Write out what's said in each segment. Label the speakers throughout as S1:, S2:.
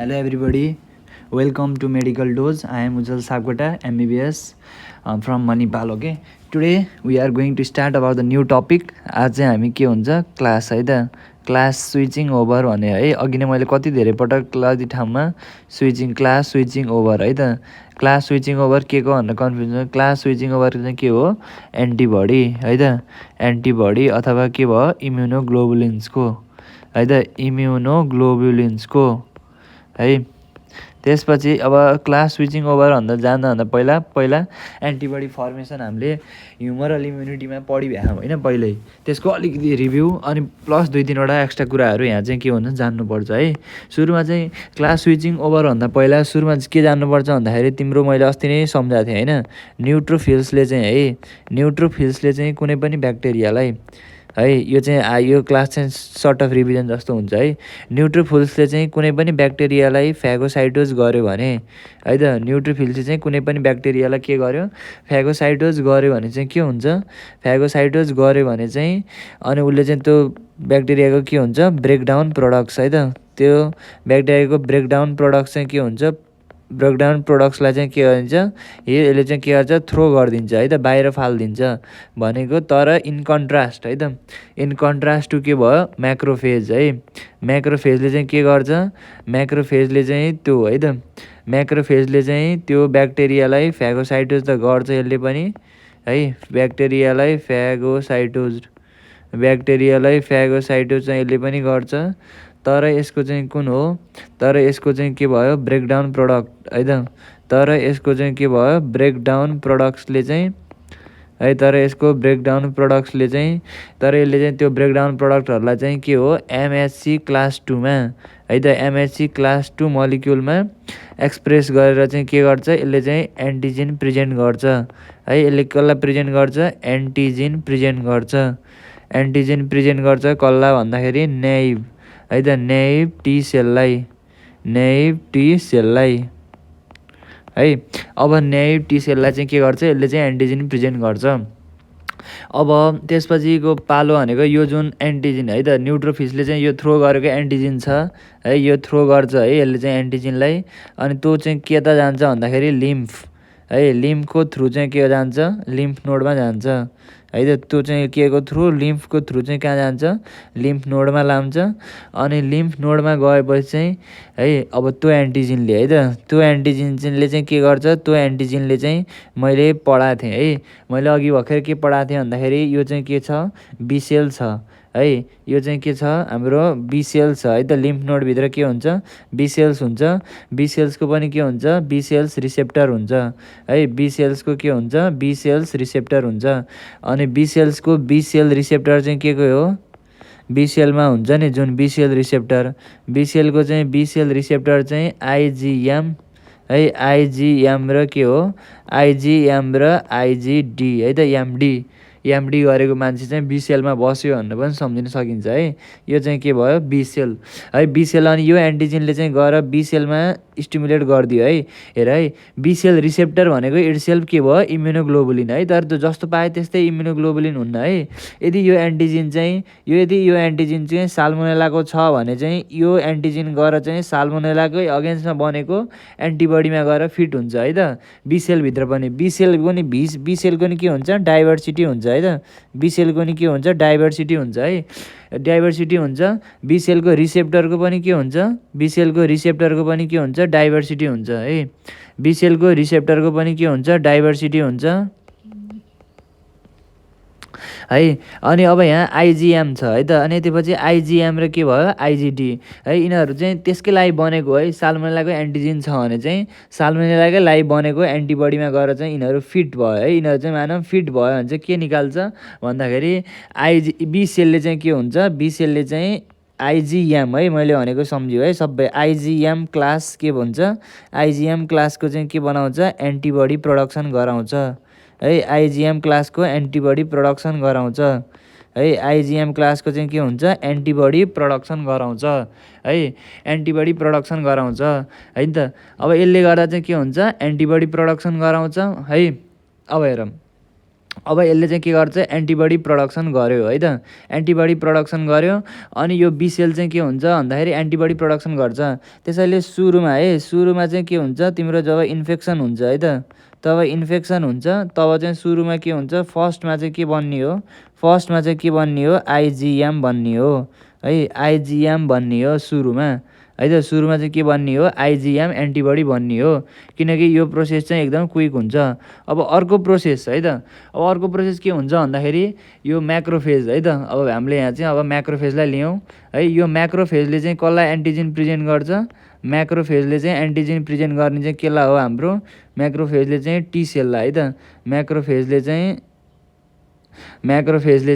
S1: Hello everybody, welcome to Medical Dose. I am Ujjal Sakota, MBBS from Manipal. Okay, today we are going to start about the new topic. आज चाहिँ हामी के हुन्छ class है त class switching over भने है अघि नै मैले कति धेरै पटक कति ठाउँमा क्लास स्विचिङ ओभर है त क्लास स्विचिङ ओभर के को भनेर कन्फ्युजन क्लास स्विचिङ ओभर चाहिँ के हो एन्टिबडी है त एन्टिबडी अथवा के भयो इम्युनोग्लोबुलिन्सको है त इम्युनोग्लोबुलिन्सको है त्यसपछि अब क्लास स्विचिङ ओभर भन्दा जाँदा पहिला एन्टिबडी फर्मेसन हामीले ह्युमरल इम्युनिटीमा पढिभ्यायौँ होइन पहिल्यै त्यसको अलिकति रिभ्यू अनि प्लस 2-3वटा एक्स्ट्रा कुराहरू यहाँ चाहिँ के हुन्छ जान्नुपर्छ है। सुरुमा चाहिँ क्लास स्विचिङ ओभरभन्दा पहिला सुरुमा चाहिँ के जान्नुपर्छ भन्दाखेरि तिम्रो मैले अस्ति नै सम्झाएको थिएँ होइन न्युट्रोफिल्सले चाहिँ कुनै पनि ब्याक्टेरियालाई है यो चाहिँ यो क्लास चाहिँ सर्ट अफ रिभिजन जस्तो हुन्छ है। न्युट्रोफिल्सले चाहिँ कुनै पनि ब्याक्टेरियालाई फ्यागोसाइटोज गर्यो भने है त न्युट्रोफिल्सले चाहिँ कुनै पनि ब्याक्टेरियालाई के गर्यो फ्यागोसाइटोज गर्यो भने चाहिँ के हुन्छ फ्यागोसाइटोज गर्यो भने चाहिँ अनि उसले चाहिँ त्यो ब्याक्टेरियाको के हुन्छ ब्रेकडाउन प्रोडक्ट्स है त त्यो ब्याक्टेरियाको ब्रेकडाउन प्रोडक्ट्स चाहिँ के हुन्छ ब्रेकडाउन प्रोडक्ट्सलाई चाहिँ के गरिन्छ यसले चाहिँ के गर्छ थ्रो गरिदिन्छ है त बाहिर फालिदिन्छ भनेको तर इन कन्ट्रास्ट है त इन कन्ट्रास्ट टु के भयो म्याक्रोफेज है म्याक्रोफेजले चाहिँ के गर्छ म्याक्रोफेजले चाहिँ त्यो है त म्याक्रोफेजले चाहिँ त्यो ब्याक्टेरियालाई फ्यागोसाइटोज त गर्छ यसले पनि है ब्याक्टेरियालाई फ्यागोसाइटोज चाहिँ यसले पनि गर्छ तर यसको चाहिँ कुन हो तर यसको चाहिँ के भयो ब्रेकडाउन प्रोडक्ट है त तर यसको चाहिँ के भयो ब्रेकडाउन प्रोडक्ट्सले चाहिँ है तर यसको ब्रेकडाउन प्रोडक्ट्सले चाहिँ तर यसले चाहिँ त्यो ब्रेकडाउन प्रोडक्टहरूलाई चाहिँ के हो एमएचसी क्लास 2मा है त एमएचसी क्लास 2 मलिक्युलमा एक्सप्रेस गरेर चाहिँ के गर्छ यसले चाहिँ एन्टिजिन प्रेजेन्ट गर्छ है यसले कसलाई प्रेजेन्ट गर्छ एन्टिजिन प्रेजेन्ट गर्छ कसलाई भन्दाखेरि नेइभ है त नेइभ टी सेललाई है अब नेइभ टी सेललाई चाहिँ के गर्छ यसले चाहिँ एन्टिजिन प्रेजेन्ट गर्छ। अब त्यसपछिको पालो भनेको यो जुन एन्टिजिन है त न्युट्रोफिल्सले चाहिँ यो थ्रो गरेको एन्टिजिन छ है यो थ्रो गर्छ है यसले चाहिँ एन्टिजिनलाई अनि त्यो चाहिँ के त जान्छ भन्दाखेरि लिम्फ है लिम्फको थ्रु चाहिँ के जान्छ लिम्फ नोडमा जान्छ है त त्यो चाहिँ के को थ्रु लिम्फको थ्रु चाहिँ कहाँ जान्छ लिम्फ नोडमा लान्छ अनि लिम्फ नोडमा गएपछि चाहिँ है अब त्यो एन्टिजिनले है त त्यो एन्टिजिनले चाहिँ के गर्छ त्यो एन्टिजिनले चाहिँ मैले पढाएको थिएँ है मैले अघि भर्खर के पढाएको थिएँ भन्दाखेरि यो चाहिँ के छ बिसेल छ है यो चाहिँ के छ हाम्रो बिसेल्स छ है त लिम्फ नोडभित्र के हुन्छ बिसेल्स हुन्छ बिसेल्सको पनि के हुन्छ बिसेल्स रिसेप्टर हुन्छ है बिसेल्सको के हुन्छ बिसेल्स रिसेप्टर हुन्छ अनि बिसेल्सको बिसेल रिसेप्टर चाहिँ के को हो बिसेलमा हुन्छ नि जुन बिसेल रिसेप्टर बिसेलको चाहिँ बिसेल रिसेप्टर चाहिँ आइजिएम है आइजिएम र के हो आइजिएम र आइजिडी है त एमडी गरेको मान्छे चाहिँ बिसेलमा बस्यो भनेर पनि सम्झिन सकिन्छ है यो चाहिँ के भयो बिसेल है बिसेल अनि यो एन्टिजिनले चाहिँ गएर बिसेलमा स्टिमुलेट गरिदियो है हेर है बिसेल रिसेप्टर भनेको इटसेल्फ के भयो इम्युनोग्लोबुलिन है तर त्यो जस्तो पाए त्यस्तै इम्युनोग्लोबुलिन हुन्न है यदि यो एन्टिजिन चाहिँ साल्मोनेलाको छ भने चाहिँ यो एन्टिजिन गएर चाहिँ साल्मोनेलाकै अगेन्स्टमा बनेको एन्टिबडीमा गएर फिट हुन्छ है त बिसेलभित्र पनि बिसेलको नि के हुन्छ डाइभर्सिटी हुन्छ है त बिसेलको नि के हुन्छ डाइभर्सिटी हुन्छ है डाइभर्सिटी हुन्छ बिसेलको रिसेप्टरको पनि के हुन्छ डाइभर्सिटी हुन्छ है बिसेलको रिसेप्टरको पनि के हुन्छ डाइभर्सिटी हुन्छ है अनि अब यहाँ आइजिएम छ है त अनि त्यसपछि आइजिएम र के भयो आइजिडी है यिनीहरू चाहिँ त्यसकै लागि बनेको है साल्मोनेलाको एन्टिजिन छ भने चाहिँ साल्मोनेलाकै लागि बनेको एन्टिबडीमा गएर चाहिँ यिनीहरू फिट भयो है यिनीहरू चाहिँ मानौँ फिट भयो भने चाहिँ के निकाल्छ भन्दाखेरि बिसेलले चाहिँ के हुन्छ बिसेलले चाहिँ आइजिएम है मैले भनेको सम्झ्यो है सबै आइजिएम क्लास के भन्छ आइजिएम क्लासको चाहिँ के बनाउँछ एन्टिबडी प्रोडक्सन गराउँछ है आइजिएम क्लासको एन्टिबडी प्रोडक्सन गराउँछ है आइजिएम क्लासको चाहिँ के हुन्छ एन्टिबडी प्रोडक्सन गराउँछ है एन्टिबडी प्रोडक्सन गराउँछ है नि त अब यसले गर्दा चाहिँ के हुन्छ एन्टिबडी प्रोडक्सन गराउँछ है अब हेरौँ अब यसले चाहिँ के गर्छ एन्टिबडी प्रडक्सन गर्यो है त एन्टिबडी प्रडक्सन गर्यो अनि यो बी सेल चाहिँ के हुन्छ भन्दाखेरि एन्टिबडी प्रडक्सन गर्छ। त्यसैले सुरुमा चाहिँ के हुन्छ तिम्रो जब इन्फेक्सन हुन्छ है त तब इन्फेक्सन हुन्छ तब चाहिँ सुरुमा के हुन्छ फर्स्टमा चाहिँ के बन्ने हो आइजिएम बन्ने हो है आइजिएम बन्ने हो सुरुमा है त सुरुमा चाहिँ के बन्ने हो आइजिएम एन्टिबडी बन्ने हो किनकि यो प्रोसेस चाहिँ एकदम क्विक हुन्छ। अब अर्को प्रोसेस है त अब अर्को प्रोसेस के हुन्छ भन्दाखेरि यो म्याक्रोफेज है त अब हामीले यहाँ चाहिँ अब म्याक्रोफेजलाई लियौँ है यो म्याक्रोफेजले चाहिँ कसलाई एन्टिजेन प्रेजेन्ट गर्छ म्याक्रोफेजले चाहिँ एन्टिजेन प्रेजेन्ट गर्ने चाहिँ केलाई हो हाम्रो म्याक्रोफेजले चाहिँ टी सेललाई है त म्याक्रोफेजले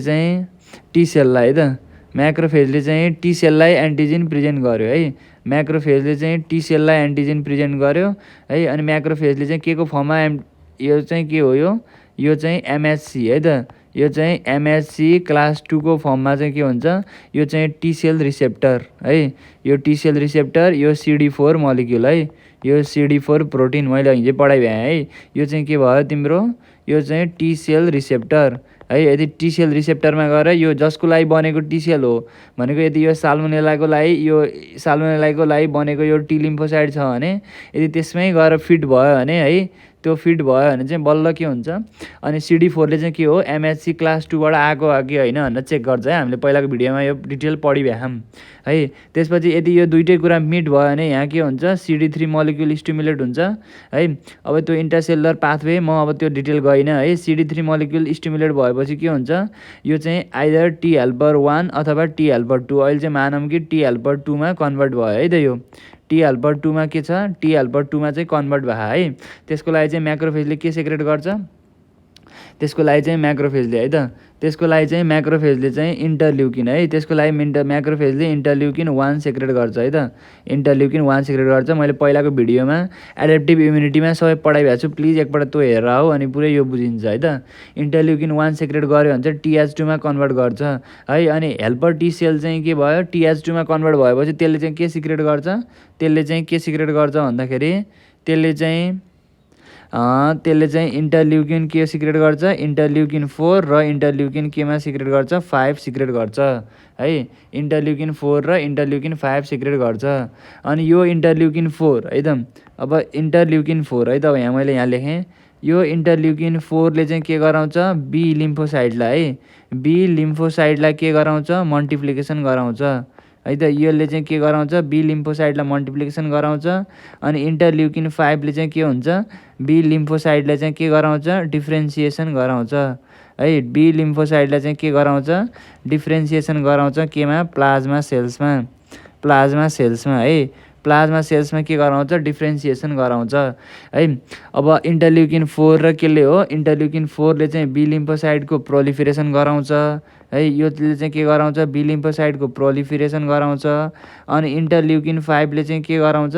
S1: चाहिँ टी सेललाई है त म्याक्रोफेजले चाहिँ टी सेललाई एन्टिजेन प्रेजेन्ट गर्यो है म्याक्रोफेजले चाहिँ टी सेललाई एन्टिजेन प्रेजेन्ट गर्यो है अनि म्याक्रोफेजले चाहिँ के को फर्ममा यो चाहिँ के हो यो चाहिँ एमएचसी है त यो चाहिँ एमएचसी क्लास 2 को फर्ममा चाहिँ के हुन्छ यो चाहिँ टी सेल रिसेप्टर है यो टी सेल रिसेप्टर यो CD4 मलिक्युल है यो CD4 प्रोटिन मैले हिजो पढाइ भएँ है यो चाहिँ के भयो तिम्रो यो चाहिँ टी सेल रिसेप्टर है यदि टी सेल रिसेप्टरमा गएर यो जसको लागि बनेको टी सेल हो भनेको यदि यो साल्मोनेलाको लागि बनेको यो टी लिम्फोसाइट छ भने यदि त्यसमै गएर फिट भयो भने है त्यो फिट भयो भने चाहिँ बल्ल के हुन्छ अनि CD4ले चाहिँ के हो एमएचसी क्लास 2 बाट आएको हो कि होइन भनेर चेक गर्छ है हामीले पहिलाको भिडियोमा यो डिटेल पढिभ्याम है त्यसपछि यदि यो दुइटै कुरा मिट भयो भने यहाँ के हुन्छ CD3 मलिक्युल स्टिमुलेट हुन्छ है अब त्यो इन्टरसेलुलर पाथवे म अब त्यो डिटेल गइनँ है CD3 मलिक्युल स्टिमुलेट भएपछि के हुन्छ यो चाहिँ आइदर टी हेल्पर 1 अथवा टी हेल्पर 2 अहिले चाहिँ मानौँ कि टी हेल्पर 2 मा कन्भर्ट भयो है त यो टी हेल्पर 2 मा के छ टी हेल्पर 2 मा चाहिँ कन्भर्ट भयो है त्यसको लागि चाहिँ म्याक्रोफेजले के सेक्रेट गर्छ त्यसको लागि चाहिँ म्याक्रोफेजले है त त्यसको लागि चाहिँ म्याक्रोफेजले चाहिँ इन्टरल्युकिन है त्यसको लागि म्याक्रोफेजले इन्टरल्युकिन 1 सेक्रेट गर्छ है त इन्टरल्युकिन 1 सेक्रेट गर्छ मैले पहिलाको भिडियोमा एडेप्टिभ इम्युनिटीमा सबै पढाइरहेको छु प्लिज एकपल्ट त्यो हेरेर आऊ अनि पुरै यो बुझिन्छ है त इन्टरल्युकिन 1 सेक्रेट गर्यो भने चाहिँ TH2 मा कन्भर्ट गर्छ है अनि हेल्पर टी सेल चाहिँ के भयो TH2 मा कन्भर्ट भएपछि त्यसले चाहिँ के सिक्रेट गर्छ भन्दाखेरि त्यसले चाहिँ इन्टरल्युकिन के सिक्रेट गर्छ इन्टरल्युकिन 4 र इन्टरल्युकिन केमा सिक्रेट गर्छ 5 सिक्रेट गर्छ है इन्टरल्युकिन 4 र इन्टरल्युकिन 5 सिक्रेट गर्छ अनि यो इन्टरल्युकिन 4 है त अब इन्टरल्युकिन 4 है त अब यहाँ लेखेँ यो इन्टरल्युकिन 4 ले चाहिँ के गराउँछ बी लिम्फोसाइटलाई के गराउँछ मल्टिप्लिकेसन गराउँछ है त यसले चाहिँ के गराउँछ बी लिम्फोसाइटलाई मल्टिप्लिकेसन गराउँछ अनि इन्टरल्युकिन 5 ले चाहिँ के हुन्छ बी लिम्फोसाइटलाई चाहिँ के गराउँछ डिफ्रेन्सिएसन गराउँछ है बी लिम्फोसाइटलाई चाहिँ के गराउँछ डिफ्रेन्सिएसन गराउँछ केमा प्लाज्मा सेल्समा है प्लाज्मा सेल्समा के गराउँछ डिफ्रेन्सिएसन गराउँछ है अब इन्टरल्युकिन 4 र केले हो इन्टरल्युकिन 4 ले चाहिँ बी लिम्फोसाइटको प्रोलिफरेसन गराउँछ है योले चाहिँ के गराउँछ बी लिम्फोसाइटको प्रोलिफरेसन गराउँछ अनि इन्टरल्युकिन 5 ले चाहिँ के गराउँछ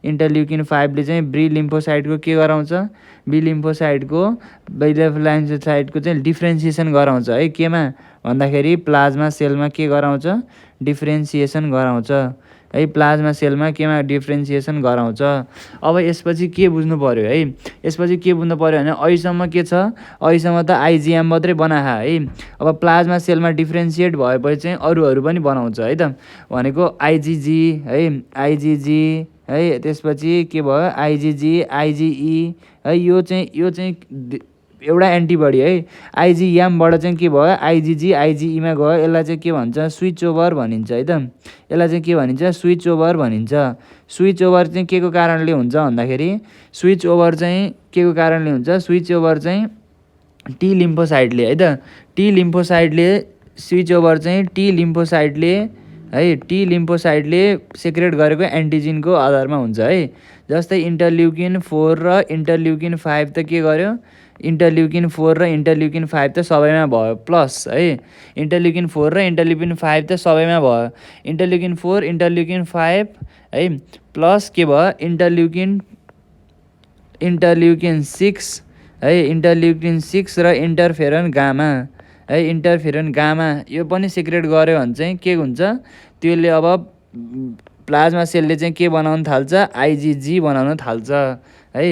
S1: इन्टरल्युकिन 5 ले चाहिँ बी लिम्फोसाइटको के गराउँछ बी लिम्फोसाइटको चाहिँ डिफ्रेन्सिएसन गराउँछ है केमा भन्दाखेरि प्लाज्मा सेलमा के गराउँछ डिफ्रेन्सिएसन गराउँछ है प्लाज्मा सेलमा केमा डिफ्रेन्सिएसन गराउँछ। अब यसपछि के बुझ्नु पर्यो है भने अहिलेसम्म के छ अहिलेसम्म त आइजिएम मात्रै बनाहा है अब प्लाज्मा सेलमा डिफ्रेन्सिएट भएपछि चाहिँ अरूहरू पनि बनाउँछ है त भनेको आइजिजी है त्यसपछि के भयो आइजिजी आइजिई है यो चाहिँ एउटा एन्टिबडी है आइजिएमबाट चाहिँ के भयो आइजिजी आइजिईमा गयो यसलाई चाहिँ के भन्छ स्विच ओभर भनिन्छ है त स्विच ओभर चाहिँ के को कारणले हुन्छ भन्दाखेरि स्विच ओभर चाहिँ टी लिम्फोसाइटले है त टी लिम्फोसाइटले सेक्रेट गरेको एन्टिजिनको आधारमा हुन्छ है जस्तै इन्टरल्युकिन 4 र इन्टरल्युकिन 5 त के गर्यो इन्टरल्युकिन 4 र इन्टरल्युकिन 5 त सबैमा भयो प्लस है इन्टरल्युकिन 4 र इन्टरल्युकिन 5 त सबैमा भयो इन्टरल्युकिन 4 इन्टरल्युकिन 5 है प्लस के भयो इन्टरल्युकिन 6 है इन्टरल्युकिन 6 र इन्टरफेरन गामा यो पनि सिक्रेट गर्यो भने चाहिँ के हुन्छ त्यसले अब प्लाज्मा सेलले चाहिँ के बनाउन थाल्छ आइजिजी बनाउन थाल्छ है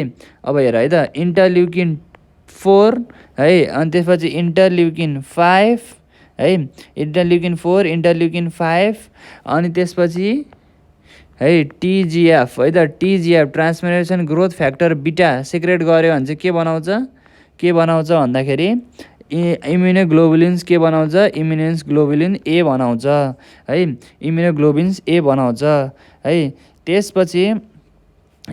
S1: अब हेर है त 4 है, अनि त्यसपछि इन्टरल्युकिन 5 है, इन्टरल्युकिन 4 इन्टरल्युकिन 5 अनि त्यसपछि है टिजिएफ है त, टिजिएफ transformation growth factor beta secrete गऱ्यो भने चाहिँ के बनाउँछ भन्दाखेरि इम्युनोग्लोबुलिन्स के बनाउँछ, इम्युनोग्लोबुलिन ए बनाउँछ है, इम्युनोग्लोबुलिन्स ए बनाउँछ है। त्यसपछि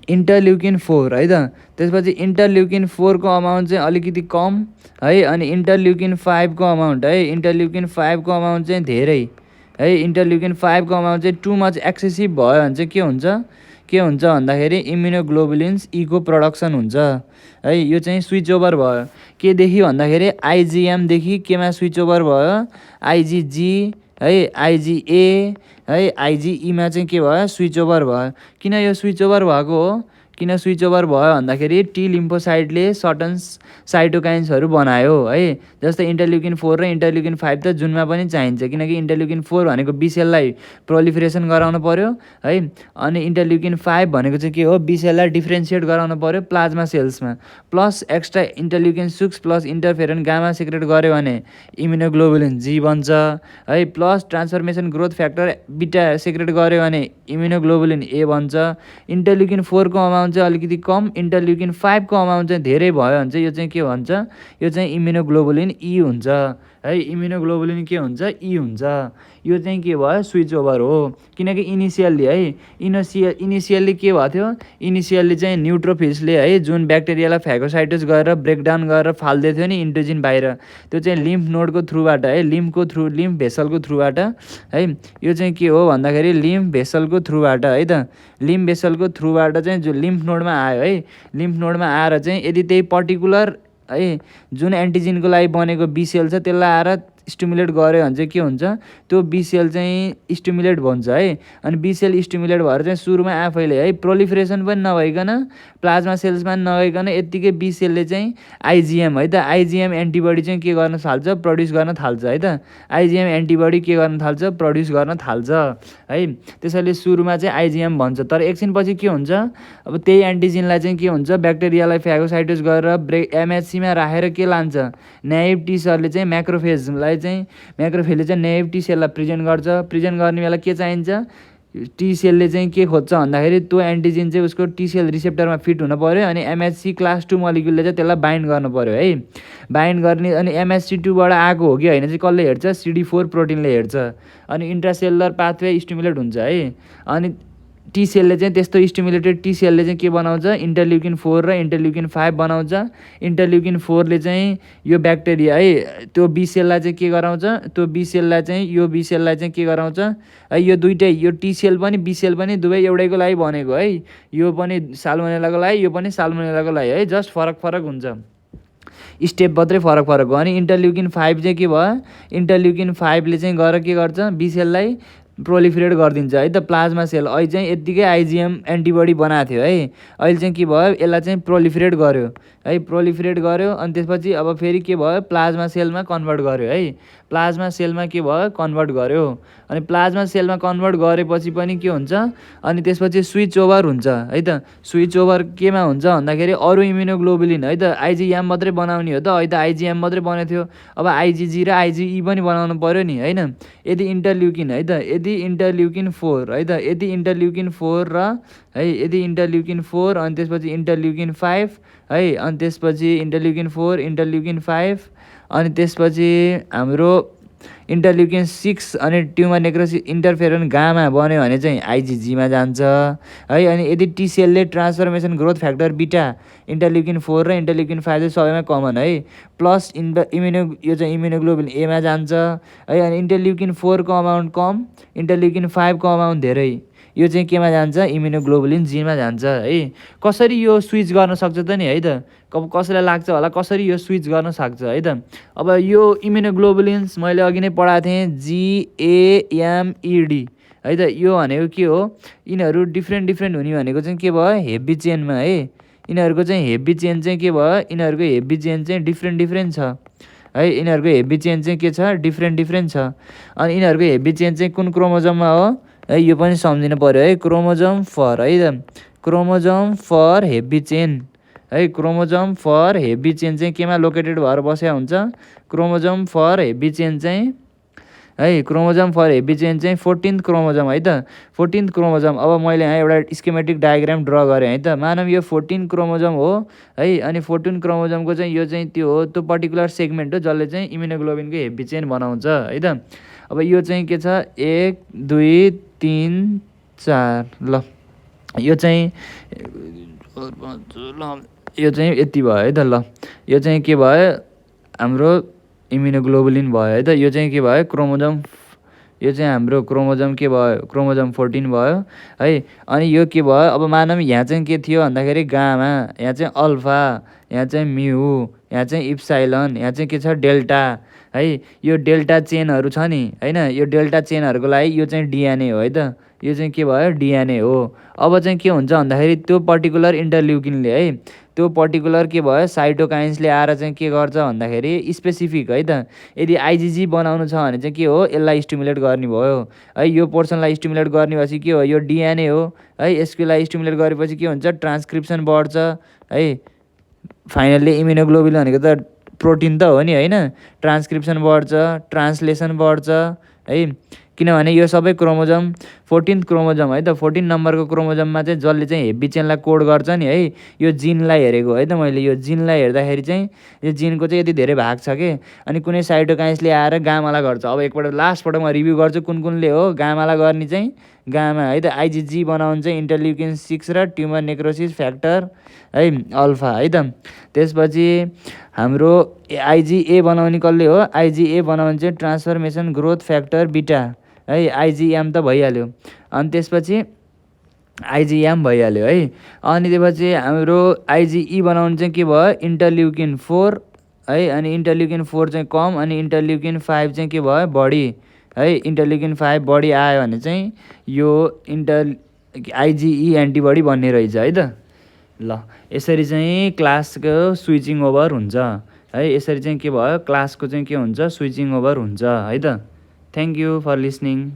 S1: इन्टरल्युकिन 4 है त, त्यसपछि इन्टरल्युकिन 4 को अमाउन्ट चाहिँ अलिकति कम है, अनि इन्टरल्युकिन 5 को अमाउन्ट है, इन्टरल्युकिन 5 को अमाउन्ट चाहिँ धेरै है, इन्टरल्युकिन 5 को अमाउन्ट चाहिँ टु मच एक्सेसिभ भयो भने चाहिँ के हुन्छ भन्दाखेरि इम्युनोग्लोबुलिन्स ई को प्रोडक्सन हुन्छ है। यो चाहिँ स्विच ओभर भयो केदेखि भन्दाखेरि आइजिएमदेखि केमा स्विच ओभर भयो, आइजिजी है, आइजिए है, आइजिईमा चाहिँ के भयो, स्विच ओभर भयो। किन यो स्विच ओभर भएको हो, किन स्विच ओभर भयो भन्दाखेरि टी लिम्फोसाइटले सर्टन साइटोकाइन्सहरू बनायो है, जस्तै इन्टरल्युकिन 4 र इन्टरल्युकिन 5 त जुनमा पनि चाहिन्छ, किनकि इन्टरल्युकिन 4 भनेको बिसेललाई प्रोलिफरेसन गराउनु पर्यो है, अनि इन्टरल्युकिन 5 भनेको चाहिँ के हो, बिसेललाई डिफ्रेन्सिएट गराउनु पर्यो प्लाज्मा सेल्समा, plus extra interleukin 6 plus interferon gamma secrete गऱ्यो भने इम्युनोग्लोबुलिन जी बन्छ है, plus transformation growth factor beta secrete गऱ्यो भने इम्युनोग्लोबुलिन ए बन्छ। इन्टरल्युकिन 4 को अमाउन्ट चाहिँ अलिकति कम, इन्टरल्युकिन 5 को अमाउन्ट चाहिँ धेरै भयो भने चाहिँ यो चाहिँ के भन्छ, यो चाहिँ इम्युनोग्लोबुलिन ई हुन्छ है, इम्युनोग्लोबुलिन के हुन्छ, ई हुन्छ। यो चाहिँ के भयो, स्विच ओभर हो, किनकि इनिसियल्ली है, इनिसियल्ली के भएको थियो, इनिसियल्ली चाहिँ न्युट्रोफिल्सले है जुन ब्याक्टेरियालाई फ्यागोसाइटोस गरेर ब्रेकडाउन गरेर फाल्दै थियो नि इन्ट्रोजिन बाहिर, त्यो चाहिँ लिम्फ नोडको थ्रुबाट है, लिम्फ भेसलको थ्रुबाट है, यो चाहिँ के हो भन्दाखेरि लिम्फ भेसलको थ्रुबाट है त, लिम्फ भेसलको थ्रुबाट चाहिँ जो लिम्फ नोडमा आयो है, लिम्फ नोडमा आएर चाहिँ यदि त्यही पर्टिकुलर है जुन एन्टिजिनको लागि बनेको बिसेल छ त्यसलाई आएर स्टिमुलेट गऱ्यो भने चाहिँ के हुन्छ, त्यो बिसेल चाहिँ स्टिमुलेट भन्छ है, अनि बिसेल स्टिमुलेट भएर चाहिँ सुरुमा आफैले है प्रोलिफरेसन पनि नभइकन प्लाज्मा सेल्समा नगइकन यत्तिकै बिसेलले चाहिँ आइजिएम है त, आइजिएम एन्टिबडी चाहिँ के गर्न थाल्छ, प्रड्युस गर्न थाल्छ है त, आइजिएम एन्टिबडी के गर्न थाल्छ, प्रड्युस गर्न थाल्छ है। त्यसैले सुरुमा चाहिँ आइजिएम भन्छ, तर एकछिनपछि के हुन्छ, अब त्यही एन्टिजिनलाई चाहिँ के हुन्छ, ब्याक्टेरियालाई फ्यागोसाइटोस गरेर एमएचसीमा राखेर के लान्छ, नेइभ टी सेलले चाहिँ म्याक्रोफेजलाई चाहिँ म्याक्रोफेजले चाहिँ नेइभ टी सेललाई प्रेजेन्ट गर्छ, प्रेजेन्ट गर्ने बेला के चाहिन्छ, टी सेलले चाहिँ के खोज्छ भन्दाखेरि त्यो एन्टिजिन चाहिँ उसको टी सेल रिसेप्टरमा फिट हुनु पऱ्यो, अनि एमएचसी क्लास 2 मलिक्युलले चाहिँ त्यसलाई बाइन्ड गर्नु पऱ्यो है, बाइन्ड गर्ने, अनि एमएचसी 2बाट आएको हो कि होइन चाहिँ कसले हेर्छ, CD4 प्रोटिनले हेर्छ, अनि इन्ट्रासेलुलर पाथवे स्टिमुलेट हुन्छ है, अनि टी सेलले चाहिँ त्यस्तो स्टिमुलेटेड टी सेलले चाहिँ के बनाउँछ, इन्टरल्युकिन 4 र इन्टरल्युकिन 5 बनाउँछ। इन्टरल्युकिन 4ले चाहिँ यो ब्याक्टेरिया है त्यो बी सेललाई चाहिँ के गराउँछ, त्यो बी सेललाई चाहिँ यो बी सेललाई चाहिँ के गराउँछ है, यो दुइटै, यो टी सेल पनि बी सेल पनि दुवै एउटैको लागि बनेको है, यो पनि साल्मोनेलाको लागि, यो पनि साल्मोनेलाको लागि है, जस्ट फरक हुन्छ, स्टेप मात्रै फरक हो। अनि इन्टरल्युकिन 5 चाहिँ के भयो, इन्टरल्युकिन 5ले चाहिँ गएर के गर्छ, बी सेललाई प्रोलिफरेट गरिदिन्छ है त, प्लाज्मा सेल अहिले चाहिँ यत्तिकै आइजिएम एन्टिबडी बनाएको थियो है, अहिले चाहिँ के भयो, यसलाई चाहिँ प्रोलिफरेट गर्यो है, प्रोलिफरेट गर्यो, अनि त्यसपछि अब फेरि के भयो, प्लाज्मा सेलमा कन्भर्ट गर्यो है, प्लाज्मा सेलमा के भयो, कन्भर्ट गर्यो, अनि प्लाज्मा सेलमा कन्भर्ट गरेपछि पनि के हुन्छ, अनि त्यसपछि स्विच ओभर हुन्छ है त, स्विच ओभर केमा हुन्छ भन्दाखेरि अरू इम्युनोग्लोबुलिन है त, आइजिएम मात्रै बनाउने हो त, अहिले त आइजिएम मात्रै बनेको थियो, अब आइजिजी र आइजिई पनि बनाउनु पऱ्यो नि होइन, यदि इन्टरल्युकिन है त, यदि इन्टरल्युकिन 4 है त, यदि इन्टरल्युकिन 4 र है, यदि इन्टरल्युकिन 4 अनि त्यसपछि इन्टरल्युकिन 5 है, अनि त्यसपछि इन्टरल्युकिन 4 इन्टरल्युकिन 5 अनि त्यसपछि हाम्रो इन्टरल्युकिन 6 अनि ट्युमर नेक्रोसिस इन्टरफेरन गामा बन्यो भने चाहिँ आइजिजीमा जान्छ है, अनि यदि टी सेलले ट्रान्सफर्मेसन ग्रोथ फ्याक्टर बिटा इन्टरल्युकिन 4 र इन्टरल्युकिन 5 चाहिँ सबैमा कमन है, प्लस यो चाहिँ इम्युनोग्लोबुलिन एमा जान्छ है, अनि इन्टरल्युकिन 4 को अमाउन्ट कम, इन्टरल्युकिन 5 को अमाउन्ट धेरै, यो चाहिँ केमा जान्छ, इम्युनोग्लोबुलिन जीमा जान्छ है। कसरी यो स्विच गर्न सक्छ त नि है त, कसैलाई लाग्छ होला कसरी यो स्विच गर्न सक्छ है त, अब यो इम्युनोग्लोबुलिन्स मैले अघि नै पढाएको थिएँ GAMED है त, यो भनेको के हो, यिनीहरू डिफ्रेन्ट हुने भनेको चाहिँ के भयो, हेभी चेनमा है, यिनीहरूको चाहिँ हेभी चेन चाहिँ के भयो, यिनीहरूको हेभी चेन चाहिँ डिफ्रेन्ट छ है, यिनीहरूको हेभी चेन चाहिँ के छ, डिफ्रेन्ट छ, अनि यिनीहरूको हेभी चेन चाहिँ कुन क्रोमोजोममा हो है, यो पनि सम्झिनु पऱ्यो है, क्रोमोजोम फर है त, क्रोमोजोम फर हेभी चेन है। क्रोमोजोम फर हेभी चेन चाहिँ केमा लोकेटेड भएर बसेको हुन्छ? क्रोमोजोम फर हेभी चेन चाहिँ है, क्रोमोजोम फर हेभी चेन चाहिँ 14th क्रोमोजोम है त। 14th chromosome. अब मैले यहाँ एउटा स्केमेटिक डायग्राम ड्र गरेँ है त। मानौँ यो 14 क्रोमोजोम हो है, अनि 14 क्रोमोजोमको चाहिँ यो चाहिँ त्यो हो, त्यो पर्टिकुलर सेगमेन्ट हो जसले चाहिँ इम्युनोग्लोबिनको हेभी चेन बनाउँछ है त। अब यो चाहिँ के छ? 1 2 3 4 ल, यो चाहिँ यो चाहिँ यति भयो है त। ल, यो चाहिँ के भयो? हाम्रो इम्युनोग्लोबुलिन भयो है त। यो चाहिँ के भयो? क्रोमोजोम। यो चाहिँ हाम्रो क्रोमोजोम के भयो? क्रोमोजोम 14 भयो है। अनि यो के भयो? अब मानौँ यहाँ चाहिँ के थियो भन्दाखेरि गामा, यहाँ चाहिँ अल्फा, यहाँ चाहिँ म्यू, यहाँ चाहिँ इप्साइलन, यहाँ चाहिँ के छ? डेल्टा है। यो डेल्टा चेनहरू छ नि हैन, यो डेल्टा चेनहरूको लागि यो चाहिँ डिएनए हो है त। यो चाहिँ के भयो? डिएनए हो। अब चाहिँ के हुन्छ भन्दाखेरि त्यो पर्टिकुलर इन्टरल्युकिनले है, त्यो पर्टिकुलर के भयो? साइटोकाइन्सले आएर चाहिँ के गर्छ भन्दाखेरि स्पेसिफिक है त। यदि आइजिजी बनाउनु छ भने चाहिँ के हो? यसलाई स्टिमुलेट गर्ने भयो है। यो पोर्सनलाई स्टिमुलेट गर्ने भएपछि के हो? यो डिएनए हो है। यसलाई स्टिमुलेट गरेपछि के हुन्छ? ट्रान्सक्रिप्सन बढ्छ है। फाइनल्ली इम्युनोग्लोबुलिन भनेको त प्रोटिन त हो नि हैन। ट्रान्सक्रिप्सन बढ्छ, ट्रान्सलेसन बढ्छ है। किनभने यो सबै क्रोमोजोम 14th क्रोमोजोम है त। 14 नम्बरको क्रोमोजोममा चाहिँ जसले चाहिँ हेभी चेनलाई कोड गर्छ नि है, यो जिनलाई हेरेको है त मैले। यो जिनलाई हेर्दाखेरि चाहिँ यो जिनको चाहिँ यति धेरै भाग छ के। अनि कुनै साइटोकाइन्सले आएर गामालाई गर्छ। अब एकपल्ट लास्टपल्ट म रिभ्यू गर्छु कुन कुनले हो गामालाई गर्ने चाहिँ। गामा है त, आइजिजी बनाउनु चाहिँ इन्टरल्युकिन 6 र ट्युमर नेक्रोसिस फ्याक्टर है, अल्फा है त। त्यसपछि हाम्रो आइजिए बनाउने कसले हो? आइजिए बनाउने चाहिँ ट्रान्सफर्मेसन ग्रोथ फ्याक्टर बिटा है। आइजिएम त भइहाल्यो। अनि त्यसपछि आइजिएम भइहाल्यो है। अनि त्यसपछि हाम्रो आइजिई बनाउनु चाहिँ के भयो? इन्टरल्युकिन 4 है। अनि इन्टरल्युकिन 4 चाहिँ कम, अनि इन्टरल्युकिन 5 चाहिँ के भयो? बढी है। इन्टरल्युकिन 5 बढी आयो भने चाहिँ यो आइजिई एन्टिबडी बन्ने रहेछ है त। ल, यसरी चाहिँ क्लासको स्विचिङ ओभर हुन्छ है। यसरी चाहिँ के भयो? क्लासको चाहिँ के हुन्छ? स्विचिङ ओभर हुन्छ है त। Thank you for listening.